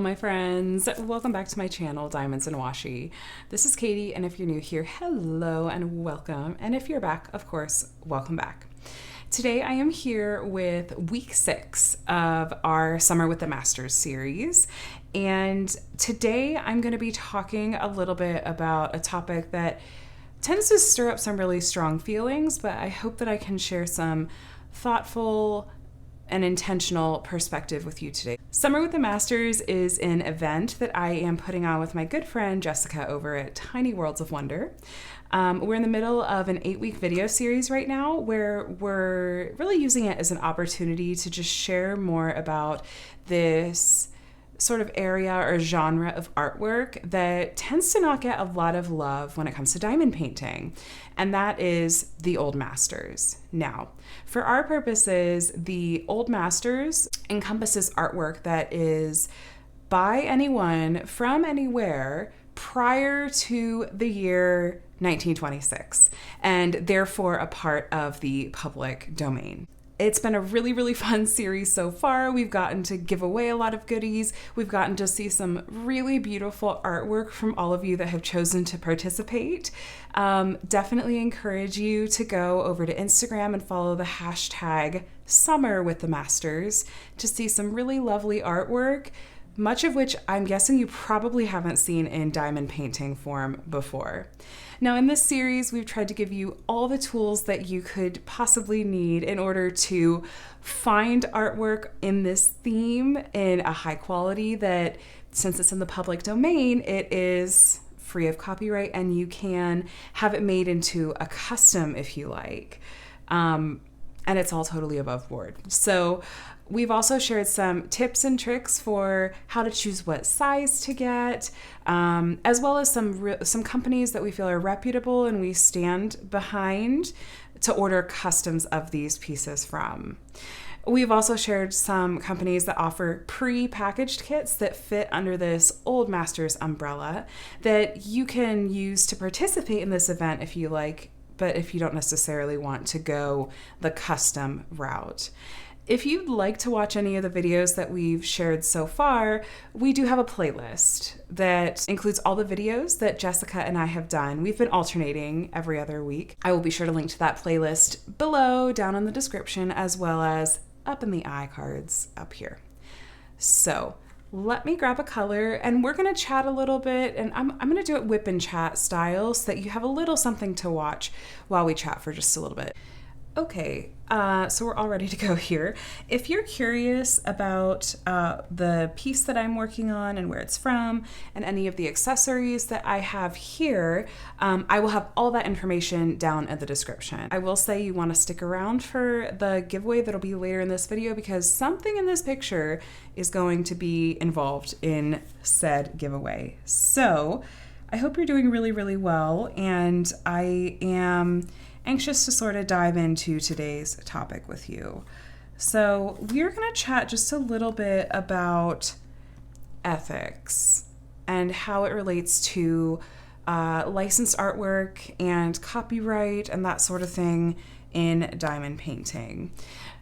my friends. Welcome back to my channel, Diamonds and Washi. This is Katie, and if you're new here, hello and welcome. And if you're back, of course, welcome back. Today I am here with week 6 of our Summer with the Masters series. And today I'm going to be talking a little bit about a topic that tends to stir up some really strong feelings, but I hope that I can share some thoughtful and intentional perspective with you today. Summer with the Masters is an event that I am putting on with my good friend Jessica over at Tiny Worlds of Wonder. We're in the middle of an 8-week video series right now where we're really using it as an opportunity to just share more about this sort of area or genre of artwork that tends to not get a lot of love when it comes to diamond painting, and that is the Old Masters. Now, for our purposes, the Old Masters encompasses artwork that is by anyone from anywhere prior to the year 1926, and therefore a part of the public domain. It's been a really, really fun series so far. We've gotten to give away a lot of goodies. We've gotten to see some really beautiful artwork from all of you that have chosen to participate. Definitely encourage you to go over to Instagram and follow the hashtag Summer with the Masters to see some really lovely artwork, much of which I'm guessing you probably haven't seen in diamond painting form before. Now, in this series, we've tried to give you all the tools that you could possibly need in order to find artwork in this theme in a high quality that, since it's in the public domain, it is free of copyright and you can have it made into a custom if you like. And it's all totally above board. So we've also shared some tips and tricks for how to choose what size to get, as well as some companies that we feel are reputable and we stand behind to order customs of these pieces from. We've also shared some companies that offer pre-packaged kits that fit under this Old Masters umbrella that you can use to participate in this event if you like, but if you don't necessarily want to go the custom route. If you'd like to watch any of the videos that we've shared so far, we do have a playlist that includes all the videos that Jessica and I have done. We've been alternating every other week. I will be sure to link to that playlist below, down in the description, as well as up in the iCards up here. So let me grab a color and we're gonna chat a little bit, and I'm gonna do it whip and chat style so that you have a little something to watch while we chat for just a little bit. Okay, so we're all ready to go here. If you're curious about the piece that I'm working on and where it's from and any of the accessories that I have here, I will have all that information down in the description. I will say you want to stick around for the giveaway that'll be later in this video because something in this picture is going to be involved in said giveaway. So I hope you're doing really, really well, and I am anxious to sort of dive into today's topic with you. So we're going to chat just a little bit about ethics and how it relates to licensed artwork and copyright and that sort of thing in diamond painting.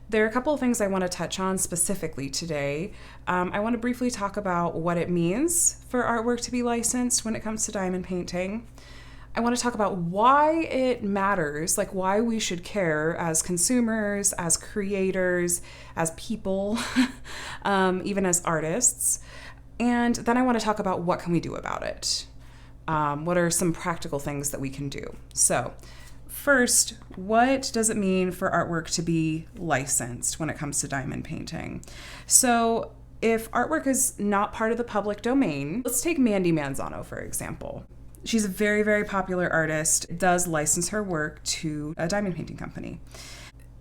There are a couple of things I want to touch on specifically today. I want to briefly talk about what it means for artwork to be licensed when it comes to diamond painting. I want to talk about why it matters, like why we should care as consumers, as creators, as people, even as artists. And then I want to talk about what can we do about it. What are some practical things that we can do? So first, what does it mean for artwork to be licensed when it comes to diamond painting? So if artwork is not part of the public domain, let's take Mandy Manzano, for example. She's a very, very popular artist, does license her work to a diamond painting company.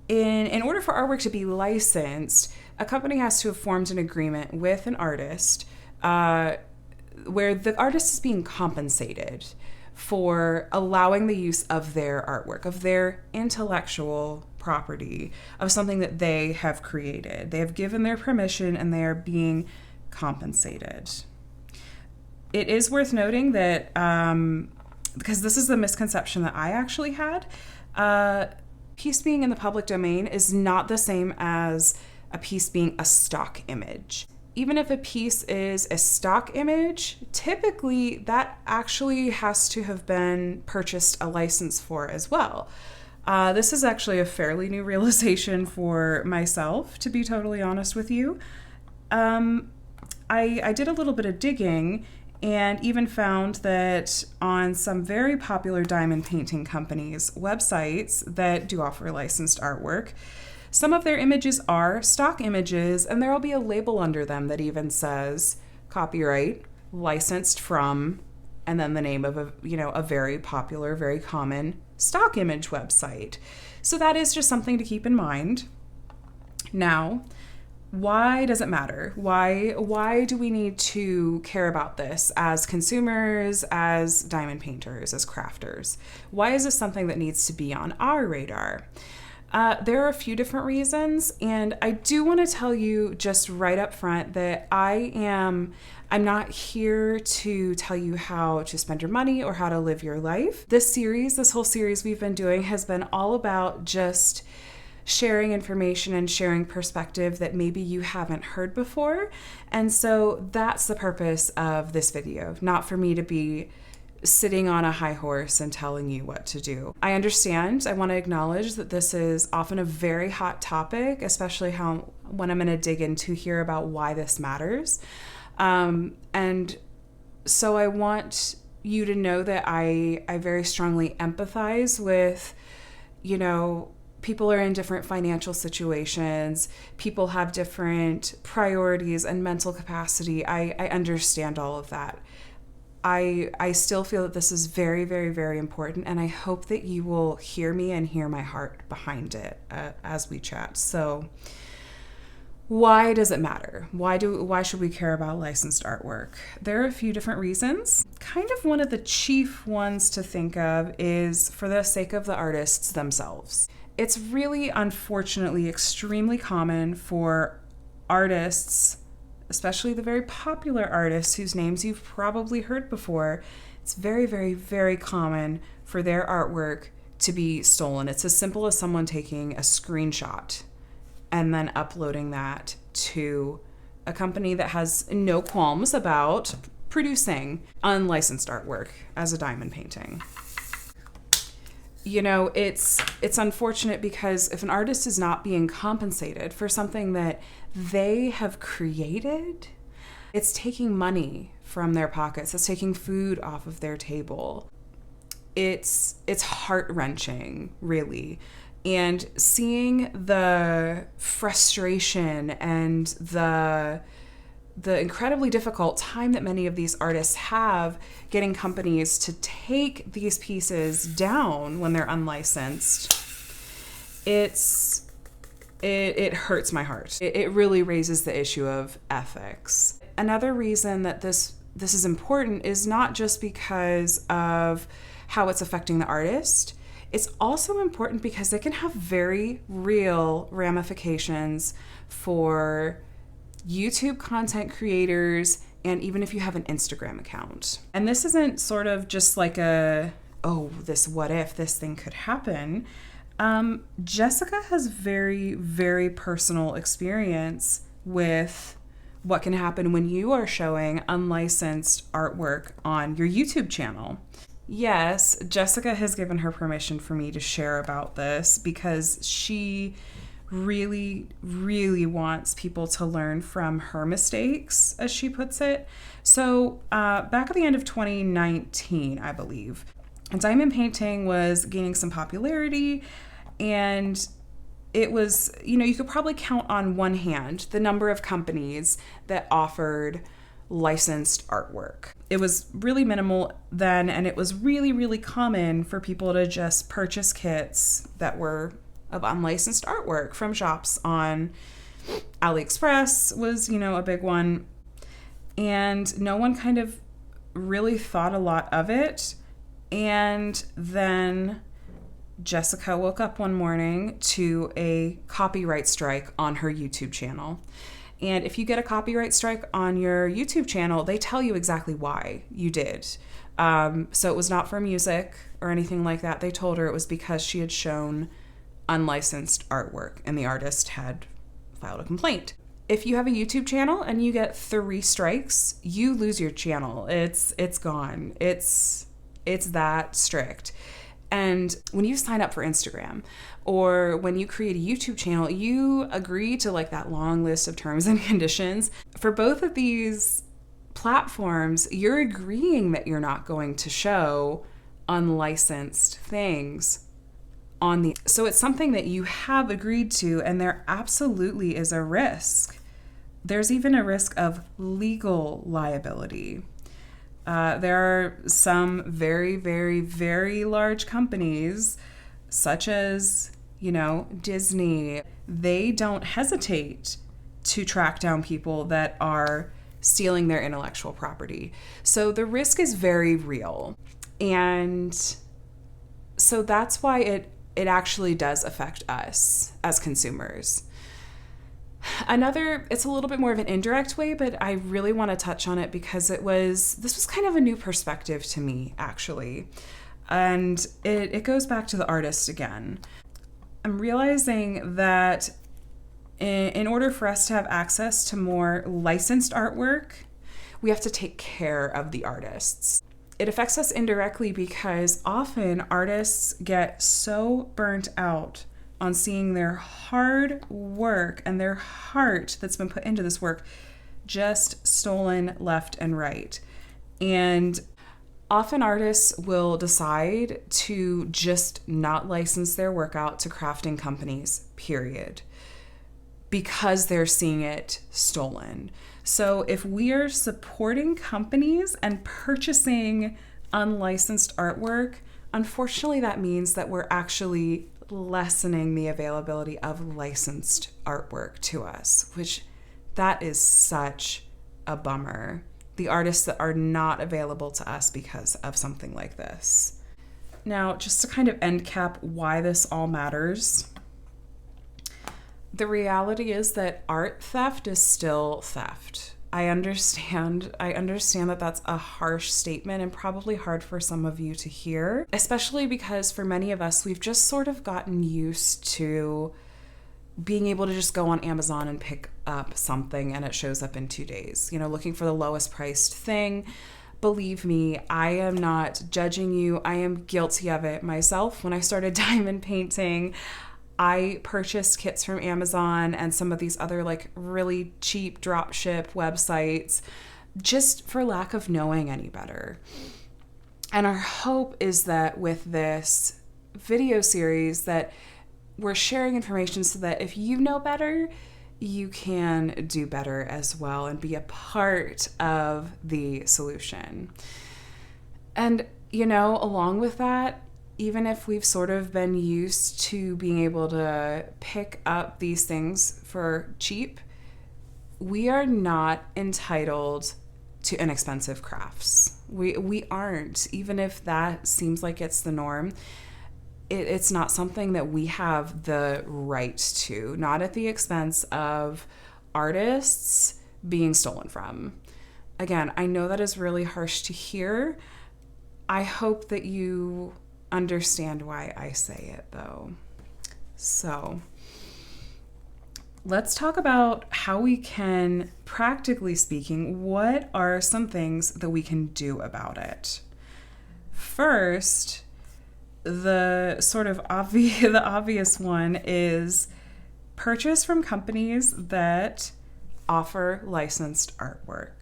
In order for artwork to be licensed, a company has to have formed an agreement with an artist where the artist is being compensated for allowing the use of their artwork, of their intellectual property, of something that they have created. They have given their permission and they are being compensated. It is worth noting that, because this is the misconception that I actually had, piece being in the public domain is not the same as a piece being a stock image. even if a piece is a stock image, typically that actually has to have been purchased a license for as well. This is actually a fairly new realization for myself, to be totally honest with you. I did a little bit of digging and even found that on some very popular diamond painting companies' websites that do offer licensed artwork, some of their images are stock images, and there will be a label under them that even says copyright, licensed from, and then the name of a very popular, very common stock image website. So that is just something to keep in mind. Now, why does it matter? Why do we need to care about this as consumers, as diamond painters, as crafters? Why is this something that needs to be on our radar? There are a few different reasons, and I do want to tell you just right up front that I'm not here to tell you how to spend your money or how to live your life. This whole series we've been doing has been all about just sharing information and sharing perspective that maybe you haven't heard before. And so that's the purpose of this video, not for me to be sitting on a high horse and telling you what to do. I understand. I want to acknowledge that this is often a very hot topic, especially when I'm going to dig into here about why this matters. And so I want you to know that I very strongly empathize with, people are in different financial situations. People have different priorities and mental capacity. I understand all of that. I still feel that this is very, very, very important, and I hope that you will hear me and hear my heart behind it as we chat. So why does it matter? Why should we care about licensed artwork? There are a few different reasons. Kind of one of the chief ones to think of is for the sake of the artists themselves. It's really, unfortunately, extremely common for artists, especially the very popular artists whose names you've probably heard before. It's very, very, very common for their artwork to be stolen. It's as simple as someone taking a screenshot and then uploading that to a company that has no qualms about producing unlicensed artwork as a diamond painting. It's unfortunate because if an artist is not being compensated for something that they have created, it's taking money from their pockets. It's taking food off of their table. It's heart-wrenching, really. And seeing the frustration and the incredibly difficult time that many of these artists have getting companies to take these pieces down when they're unlicensed, it hurts my heart. It really raises the issue of ethics. Another reason that this is important is not just because of how it's affecting the artist. It's also important because it can have very real ramifications for YouTube content creators, and even if you have an Instagram account. And this isn't sort of just like this what if this thing could happen. Jessica has very, very personal experience with what can happen when you are showing unlicensed artwork on your YouTube channel. Yes, Jessica has given her permission for me to share about this because she really, really wants people to learn from her mistakes, as she puts it. So back at the end of 2019, I believe, diamond painting was gaining some popularity, and it was, you could probably count on one hand the number of companies that offered licensed artwork. It was really minimal then, and it was really, really common for people to just purchase kits that were of unlicensed artwork from shops on AliExpress was, a big one. And no one kind of really thought a lot of it. And then Jessica woke up one morning to a copyright strike on her YouTube channel. And if you get a copyright strike on your YouTube channel, they tell you exactly why you did. So it was not for music or anything like that. They told her it was because she had shown unlicensed artwork and the artist had filed a complaint. if you have a YouTube channel and you get 3 strikes, you lose your channel. It's gone. It's that strict. And when you sign up for Instagram or when you create a YouTube channel, you agree to like that long list of terms and conditions. For both of these platforms, you're agreeing that you're not going to show unlicensed things on the, so it's something that you have agreed to, and there absolutely is a risk. There's even a risk of legal liability. There are some very, very, very large companies, such as, Disney. They don't hesitate to track down people that are stealing their intellectual property. So the risk is very real. And so that's why it actually does affect us as consumers. It's a little bit more of an indirect way, but I really want to touch on it because this was kind of a new perspective to me, actually. And it goes back to the artist again. I'm realizing that in order for us to have access to more licensed artwork, we have to take care of the artists. It affects us indirectly because often artists get so burnt out on seeing their hard work and their heart that's been put into this work just stolen left and right. And often artists will decide to just not license their work out to crafting companies, period, because they're seeing it stolen. So if we are supporting companies and purchasing unlicensed artwork, unfortunately that means that we're actually lessening the availability of licensed artwork to us, which that is such a bummer. The artists that are not available to us because of something like this. Now, just to kind of end cap why this all matters, the reality is that art theft is still theft. I understand that that's a harsh statement and probably hard for some of you to hear, especially because for many of us, we've just sort of gotten used to being able to just go on Amazon and pick up something and it shows up in 2 days, looking for the lowest priced thing. Believe me, I am not judging you. I am guilty of it myself. When I started diamond painting, I purchased kits from Amazon and some of these other like really cheap dropship websites just for lack of knowing any better. And our hope is that with this video series that we're sharing information so that if you know better, you can do better as well and be a part of the solution. And, along with that, even if we've sort of been used to being able to pick up these things for cheap, we are not entitled to inexpensive crafts. We aren't, even if that seems like it's the norm. It's not something that we have the right to, not at the expense of artists being stolen from. Again, I know that is really harsh to hear. I hope that you understand why I say it, though. So let's talk about how we can, practically speaking, what are some things that we can do about it? First, the sort of the obvious one is purchase from companies that offer licensed artwork.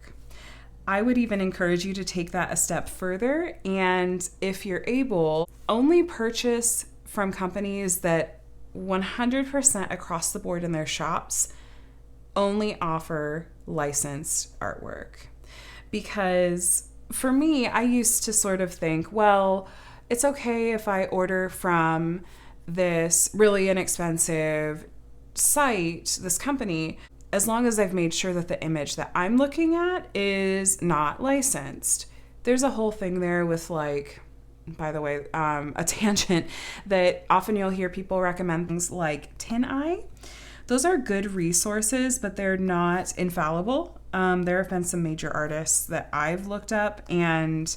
I would even encourage you to take that a step further, and if you're able, only purchase from companies that 100% across the board in their shops only offer licensed artwork. Because for me, I used to sort of think, well, it's okay if I order from this really inexpensive site, this company, as long as I've made sure that the image that I'm looking at is not licensed. There's a whole thing there with by the way, a tangent that often you'll hear people recommend things like Tin Eye. Those are good resources, but they're not infallible. There have been some major artists that I've looked up and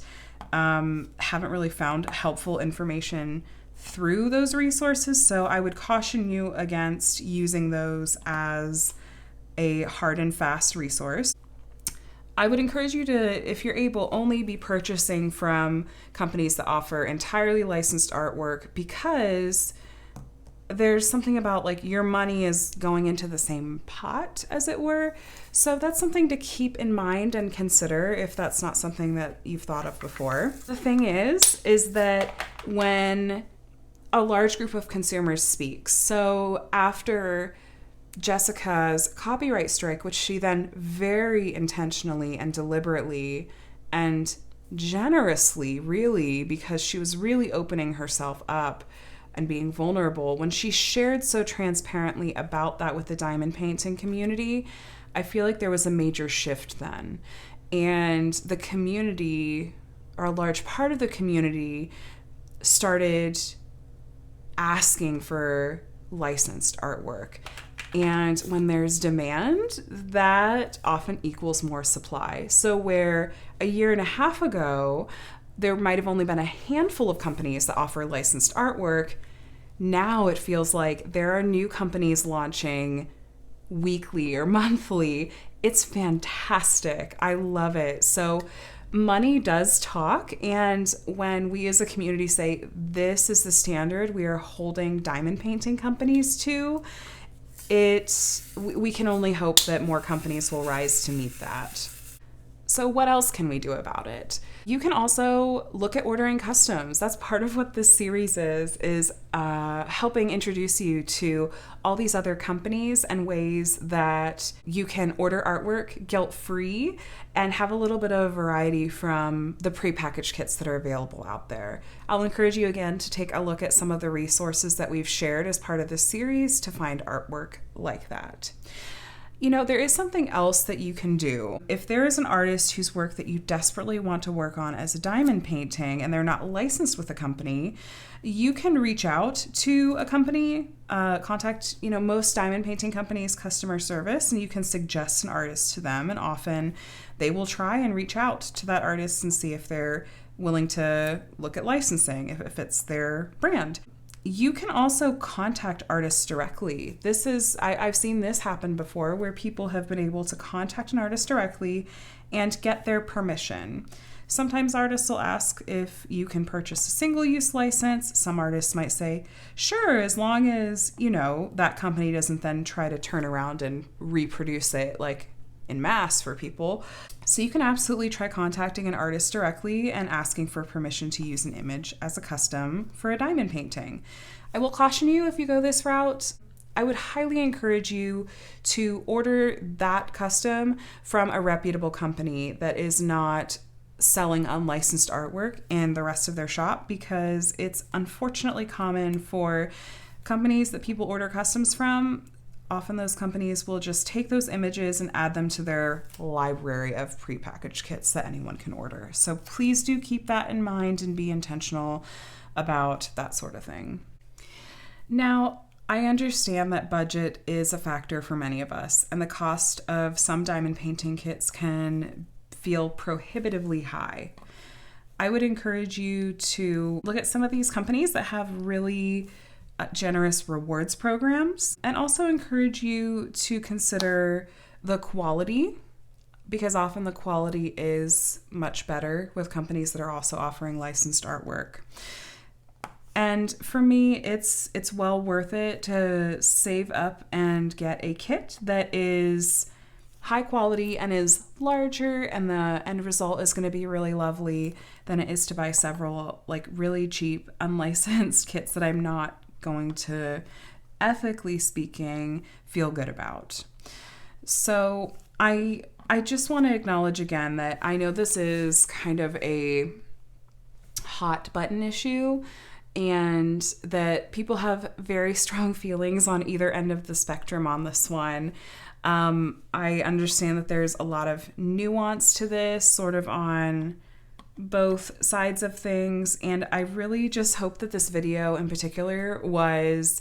haven't really found helpful information through those resources. So I would caution you against using those as a hard and fast resource. I would encourage you to, if you're able, only be purchasing from companies that offer entirely licensed artwork, because there's something about like your money is going into the same pot, as it were. So that's something to keep in mind and consider if that's not something that you've thought of before. The thing is that when a large group of consumers speaks, so after Jessica's copyright strike, which she then very intentionally and deliberately and generously, really, because she was really opening herself up and being vulnerable, when she shared so transparently about that with the diamond painting community, I feel like there was a major shift then. And the community, or a large part of the community, started asking for licensed artwork. And when there's demand, that often equals more supply. So where a year and a half ago, there might have only been a handful of companies that offer licensed artwork, now it feels like there are new companies launching weekly or monthly. It's fantastic. I love it. So money does talk, and when we as a community say this is the standard we are holding diamond painting companies to, we can only hope that more companies will rise to meet that. So what else can we do about it? You can also look at ordering customs. That's part of what this series is helping introduce you to all these other companies and ways that you can order artwork guilt-free and have a little bit of variety from the prepackaged kits that are available out there. I'll encourage you again to take a look at some of the resources that we've shared as part of this series to find artwork like that. You know, there is something else that you can do. If there is an artist whose work that you desperately want to work on as a diamond painting and they're not licensed with a company, you can reach out to a company, contact, most diamond painting companies' customer service, and you can suggest an artist to them. And often they will try and reach out to that artist and see if they're willing to look at licensing, if it's their brand. You can also contact artists directly. I've seen this happen before, where people have been able to contact an artist directly and get their permission. Sometimes artists will ask if you can purchase a single-use license. Some artists might say, sure, as long as, that company doesn't then try to turn around and reproduce it like in mass for people. So you can absolutely try contacting an artist directly and asking for permission to use an image as a custom for a diamond painting. I will caution you, if you go this route, I would highly encourage you to order that custom from a reputable company that is not selling unlicensed artwork in the rest of their shop, because it's unfortunately common for companies that people order customs from. Often those companies will just take those images and add them to their library of prepackaged kits that anyone can order. So please do keep that in mind and be intentional about that sort of thing. Now, I understand that budget is a factor for many of us, and the cost of some diamond painting kits can feel prohibitively high. I would encourage you to look at some of these companies that have really generous rewards programs, and also encourage you to consider the quality, because often the quality is much better with companies that are also offering licensed artwork. And for me, it's well worth it to save up and get a kit that is high quality and is larger, and the end result is going to be really lovely, than it is to buy several really cheap unlicensed kits that I'm not going to, ethically speaking, feel good about. So I just want to acknowledge again that I know this is kind of a hot button issue, and that people have very strong feelings on either end of the spectrum on this one. I understand that there's a lot of nuance to this, sort of on both sides of things, and I really just hope that this video in particular was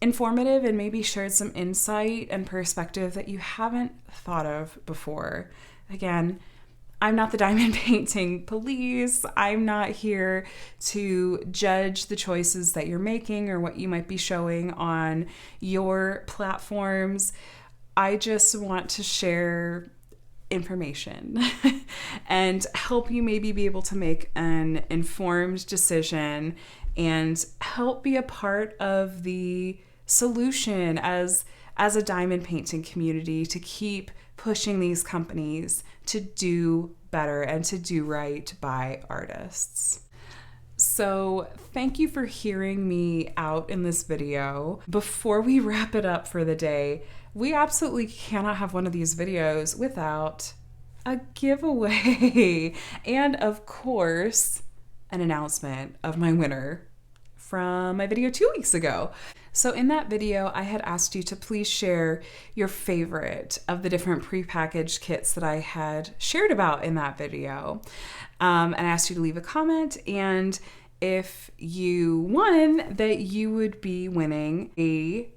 informative and maybe shared some insight and perspective that you haven't thought of before. Again, I'm not the diamond painting police. I'm not here to judge the choices that you're making or what you might be showing on your platforms. I just want to share information and help you maybe be able to make an informed decision and help be a part of the solution as a diamond painting community to keep pushing these companies to do better and to do right by artists. So thank you for hearing me out in this video. Before we wrap it up for the day, we absolutely cannot have one of these videos without a giveaway and, of course, an announcement of my winner from my video 2 weeks ago. So in that video, I had asked you to please share your favorite of the different prepackaged kits that I had shared about in that video. And I asked you to leave a comment, and if you won, that you would be winning a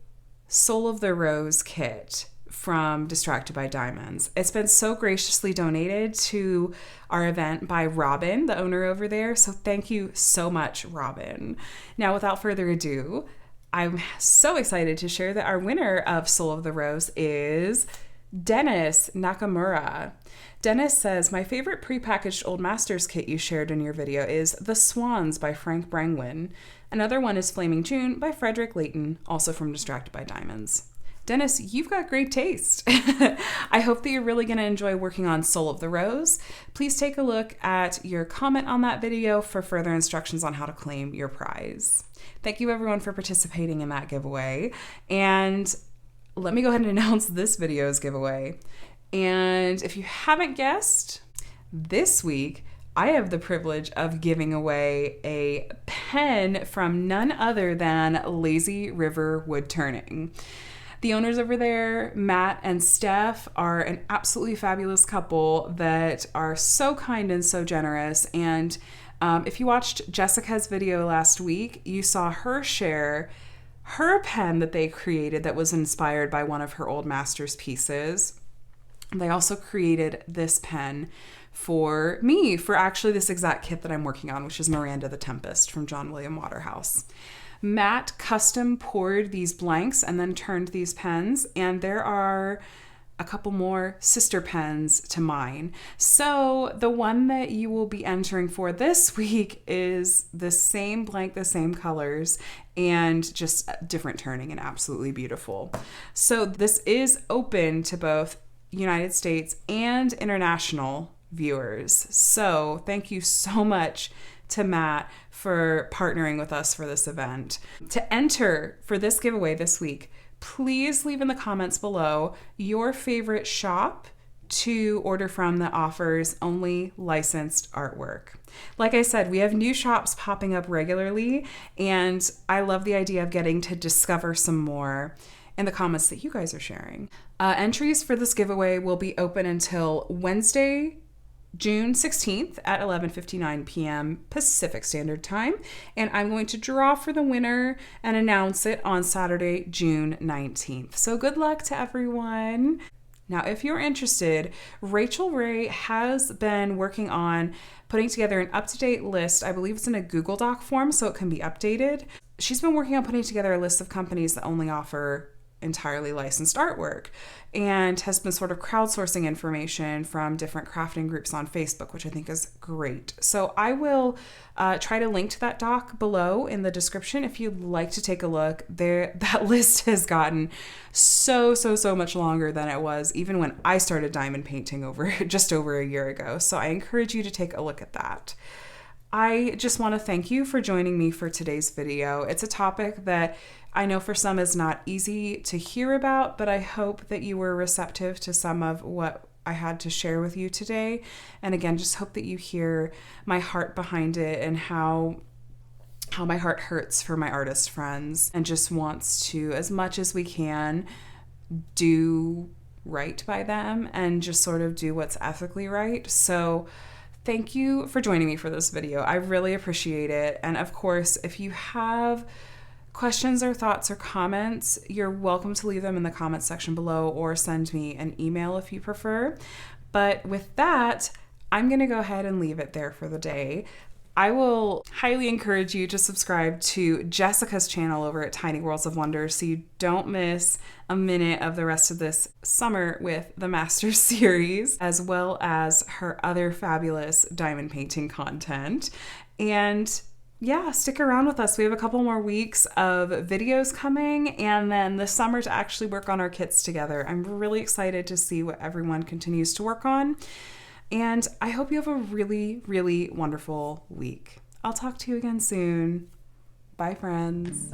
Soul of the Rose kit from Distracted by Diamonds. It's been so graciously donated to our event by Robin, the owner over there. So thank you so much, Robin. Now, without further ado, I'm so excited to share that our winner of Soul of the Rose is Dennis Nakamura. Dennis says, my favorite prepackaged Old Masters kit you shared in your video is The Swans by Frank Brangwyn. Another one is Flaming June by Frederick Layton, also from Distracted by Diamonds. Dennis, you've got great taste. I hope that you're really going to enjoy working on Soul of the Rose. Please take a look at your comment on that video for further instructions on how to claim your prize. Thank you everyone for participating in that giveaway. And let me go ahead and announce this video's giveaway. And if you haven't guessed, this week I have the privilege of giving away a pen from none other than Lazy River Woodturning. The owners over there, Matt and Steph, are an absolutely fabulous couple that are so kind and so generous. And if you watched Jessica's video last week, you saw her share her pen that they created that was inspired by one of her Old Masters pieces. They also created this pen for me, for actually this exact kit that I'm working on, which is Miranda the Tempest from John William Waterhouse. Matt custom poured these blanks and then turned these pens, and there are a couple more sister pens to mine. So the one that you will be entering for this week is the same blank, the same colors, and just different turning and absolutely beautiful. So this is open to both United States and international viewers. So thank you so much to Matt for partnering with us for this event. To enter for this giveaway this week, please leave in the comments below your favorite shop to order from that offers only licensed artwork. Like I said, we have new shops popping up regularly, and I love the idea of getting to discover some more in the comments that you guys are sharing. Entries for this giveaway will be open until Wednesday, June 16th at 11:59 p.m. Pacific Standard Time, and I'm going to draw for the winner and announce it on Saturday, June 19th. So good luck to everyone. Now, if you're interested, Rachel Ray has been working on putting together an up-to-date list. I believe it's in a Google Doc form, so it can be updated. She's been working on putting together a list of companies that only offer entirely licensed artwork, and has been sort of crowdsourcing information from different crafting groups on Facebook, which I think is great. So I will try to link to that doc below in the description if you'd like to take a look. That list has gotten so much longer than it was even when I started diamond painting just over a year ago. So I encourage you to take a look at that. I just want to thank you for joining me for today's video. It's a topic that I know for some is not easy to hear about, but I hope that you were receptive to some of what I had to share with you today. And again, just hope that you hear my heart behind it and how my heart hurts for my artist friends and just wants to, as much as we can, do right by them and just sort of do what's ethically right. So thank you for joining me for this video. I really appreciate it. And of course, if you have questions or thoughts or comments, you're welcome to leave them in the comments section below or send me an email if you prefer. But with that, I'm going to go ahead and leave it there for the day. I will highly encourage you to subscribe to Jessica's channel over at Tiny Worlds of Wonder so you don't miss a minute of the rest of this summer with the Masters series, as well as her other fabulous diamond painting content. And yeah, stick around with us. We have a couple more weeks of videos coming, and then the summer to actually work on our kits together. I'm really excited to see what everyone continues to work on. And I hope you have a really, really wonderful week. I'll talk to you again soon. Bye, friends.